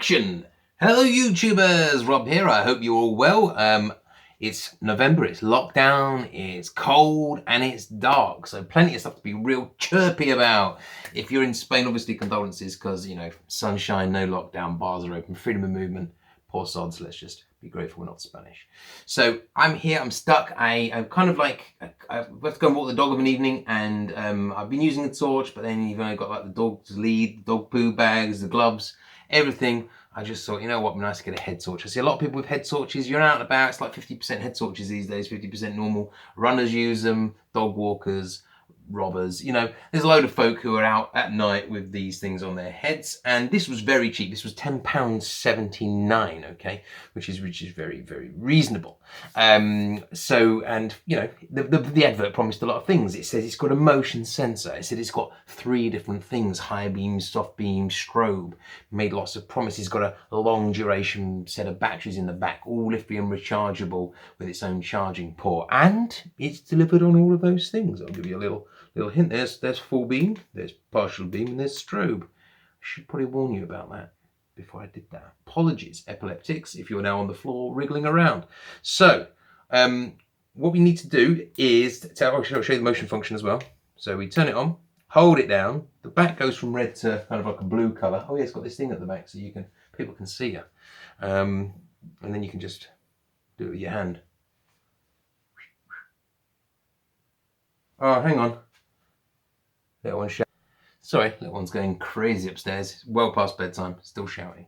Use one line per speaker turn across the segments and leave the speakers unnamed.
action. Hello YouTubers, Rob here. I hope you're all well. It's November, it's lockdown, it's cold and it's dark, so plenty of stuff to be real chirpy about. If you're in Spain, obviously condolences, because you know, sunshine, no lockdown, bars are open, freedom of movement. Poor sods, let's just be grateful we're not Spanish. So I'm here, I'm stuck. I'm kind of like, I've got to go and walk the dog of an evening, and I've been using a torch, but then you've only got like the dog's lead, dog poo bags, the gloves, everything. I just thought, you know what, it'd be nice to get a head torch. I see a lot of people with head torches. You're out and about, it's like 50% head torches these days, 50% normal. Runners use them, dog walkers, robbers. You know, there's a load of folk who are out at night with these things on their heads, and this was very cheap. This was £10.79, okay, which is very, very reasonable. And you know, the advert promised a lot of things. It says it's got a motion sensor. It said it's got 3 different things: high beam, soft beam, strobe. Made lots of promises. Got a long duration set of batteries in the back, all lithium rechargeable with its own charging port, and it's delivered on all of those things. I'll give you a little hint. There's full beam, there's partial beam, and there's strobe. I should probably warn you about that before I did that. Apologies, epileptics, if you're now on the floor wriggling around. So what we need to do is I'll show you the motion function as well. So we turn it on, hold it down, the back goes from red to kind of like a blue color. Oh yeah, it's got this thing at the back so people can see you, and then you can just do it with your hand. Oh, hang on. Little one's shouting. Sorry, little one's going crazy upstairs. It's well past bedtime, still shouting.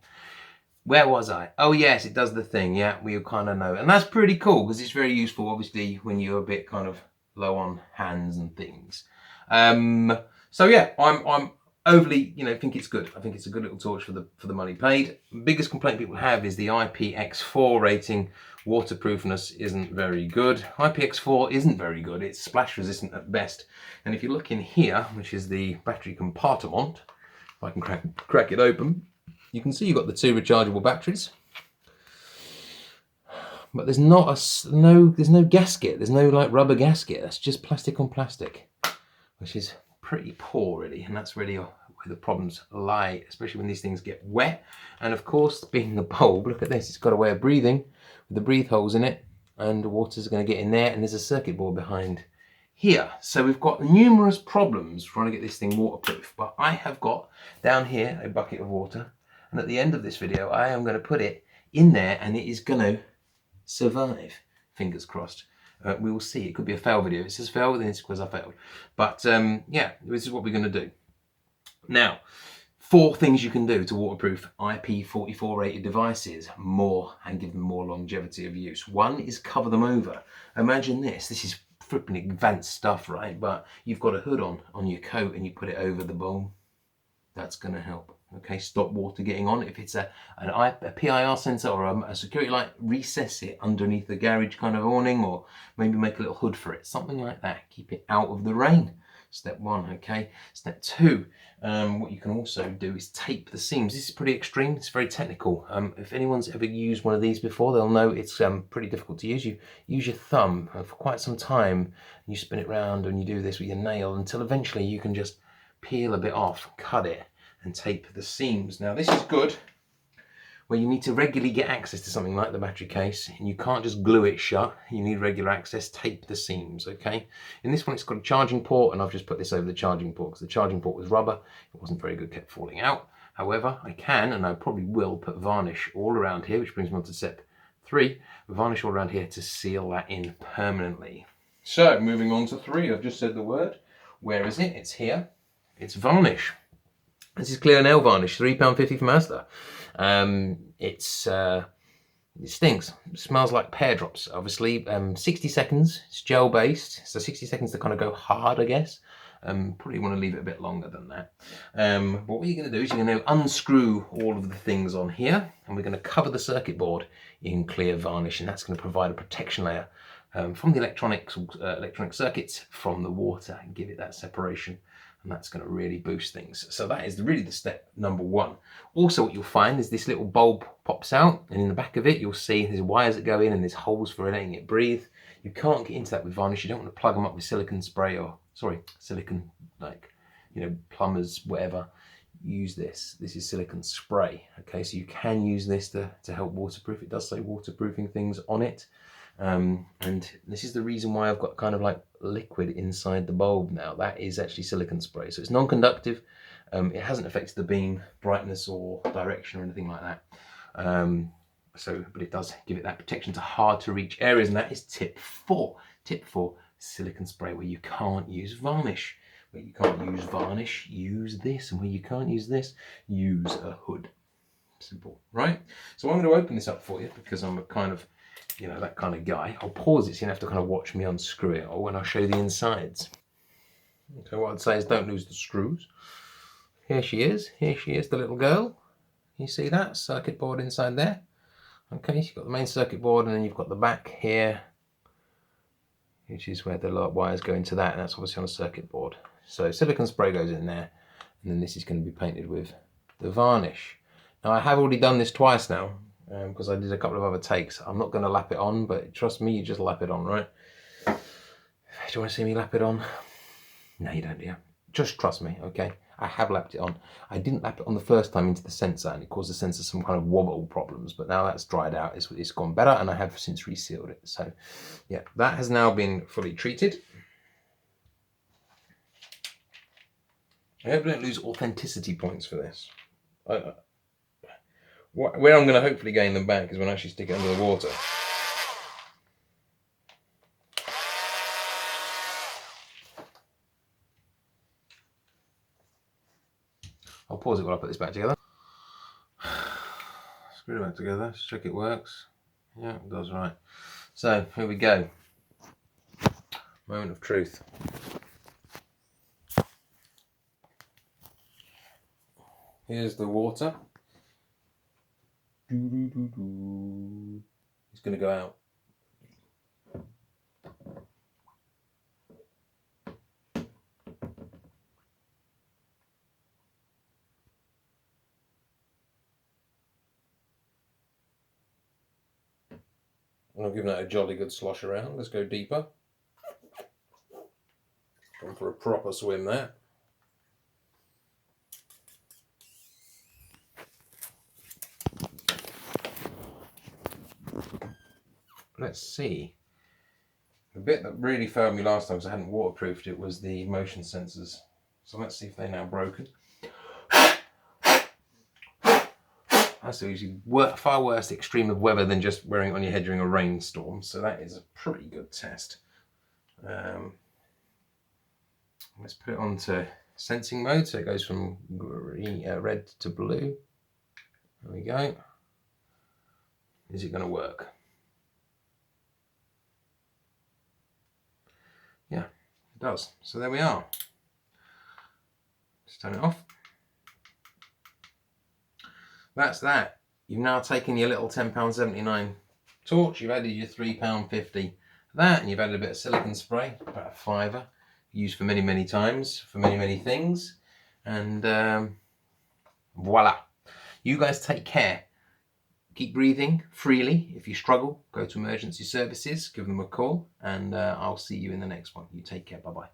Where was I? Oh yes, it does the thing. Yeah, we kind of know. And that's pretty cool because it's very useful, obviously, when you're a bit kind of low on hands and things. So yeah, I'm overly, you know, think it's good. I think it's a good little torch for the money paid. Biggest complaint people have is the IPX4 rating. Waterproofness isn't very good. IPX4 isn't very good. It's splash resistant at best. And if you look in here, which is the battery compartment, if I can crack it open, you can see you've got the 2 rechargeable batteries. But there's no gasket. There's no like rubber gasket. That's just plastic on plastic, which is pretty poor really, and that's really where the problems lie, especially when these things get wet. And of course, being the bulb, look at this, it's got a way of breathing with the breathe holes in it, and the water's going to get in there, and there's a circuit board behind here. So we've got numerous problems trying to get this thing waterproof. But I have got down here a bucket of water, and at the end of this video I am going to put it in there, and it is going to survive, fingers crossed. We will see. It could be a fail video. It says fail, then it's because I failed. But yeah, this is what we're going to do. Now, 4 things you can do to waterproof IP44 rated devices more and give them more longevity of use. 1 is cover them over. Imagine this. This is flipping advanced stuff, right? But you've got a hood on your coat and you put it over the bowl. That's going to help. Okay, stop water getting on. If it's a PIR sensor or a security light, recess it underneath the garage kind of awning, or maybe make a little hood for it, something like that. Keep it out of the rain. Step 1, okay. Step 2, what you can also do is tape the seams. This is pretty extreme, it's very technical. If anyone's ever used one of these before, they'll know it's pretty difficult to use. You use your thumb for quite some time, and you spin it round and you do this with your nail until eventually you can just peel a bit off, cut it, and tape the seams. Now this is good where you need to regularly get access to something like the battery case, and you can't just glue it shut. You need regular access. Tape the seams, okay? In this one it's got a charging port, and I've just put this over the charging port because the charging port was rubber. It wasn't very good, kept falling out. However, I can, and I probably will, put varnish all around here, which brings me on to step 3. Varnish all around here to seal that in permanently. So moving on to 3, I've just said the word. Where is it? It's here. It's varnish. This is clear nail varnish, £3.50 from Asda. It stinks. It smells like pear drops, obviously. 60 seconds, it's gel based, so 60 seconds to kind of go hard, I guess. Probably want to leave it a bit longer than that. But what you're going to do is you're going to unscrew all of the things on here, and we're going to cover the circuit board in clear varnish, and that's going to provide a protection layer from the electronic circuits from the water, and give it that separation. And that's going to really boost things. So that is really the step number 1. Also, what you'll find is this little bulb pops out, and in the back of it you'll see there's wires that go in and there's holes for letting it breathe. You can't get into that with varnish. You don't want to plug them up with silicone spray, or silicone, like, you know, plumbers, whatever. use this. This is silicone spray. Okay, so you can use this to help waterproof. It does say waterproofing things on it. And this is the reason why I've got kind of like liquid inside the bulb now. That is actually silicone spray. So it's non-conductive. It hasn't affected the beam brightness or direction or anything like that. But it does give it that protection to hard to reach areas, and that is tip 4. Tip 4, silicone spray. Where you can't use varnish. Where you can't use varnish, use this. And where you can't use this, use a hood. Simple, right? So I'm going to open this up for you because I'm a kind of, that kind of guy. I'll pause it so you have to kind of watch me unscrew it, or when I show you the insides. Okay, what I'd say is don't lose the screws. Here she is, the little girl. You see that circuit board inside there? Okay, so you've got the main circuit board, and then you've got the back here, which is where the wires go into that, and that's obviously on a circuit board. So silicone spray goes in there, and then this is going to be painted with the varnish. Now I have already done this twice now, because I did a couple of other takes. I'm not going to lap it on, but trust me, you just lap it on, right? Do you want to see me lap it on? No, you don't, do you? Just trust me, okay? I have lapped it on. I didn't lap it on the first time into the sensor, and it caused the sensor some kind of wobble problems, but now that's dried out. It's gone better, and I have since resealed it. So yeah, that has now been fully treated. I hope I don't lose authenticity points for this. Where I'm going to hopefully gain them back is when I actually stick it under the water. I'll pause it while I put this back together. Screw it back together, let's check it works. Yeah, it does, right. So, here we go. Moment of truth. Here's the water. It's going to go out. And I've given that a jolly good slosh around. Let's go deeper. Going for a proper swim there. Let's see. The bit that really failed me last time because I hadn't waterproofed it was the motion sensors. So let's see if they're now broken. That's usually far worse extreme of weather than just wearing it on your head during a rainstorm. So that is a pretty good test. Let's put it onto sensing mode. So it goes from red to blue. There we go. Is it going to work? Yeah, it does. So there we are. Just turn it off. That's that. You've now taken your little £10.79 torch, you've added your £3.50 that, and you've added a bit of silicone spray, about a £5, used for many, many times, for many, many things. And voila. You guys take care. Keep breathing freely. If you struggle, go to emergency services, give them a call, and I'll see you in the next one. You take care. Bye-bye.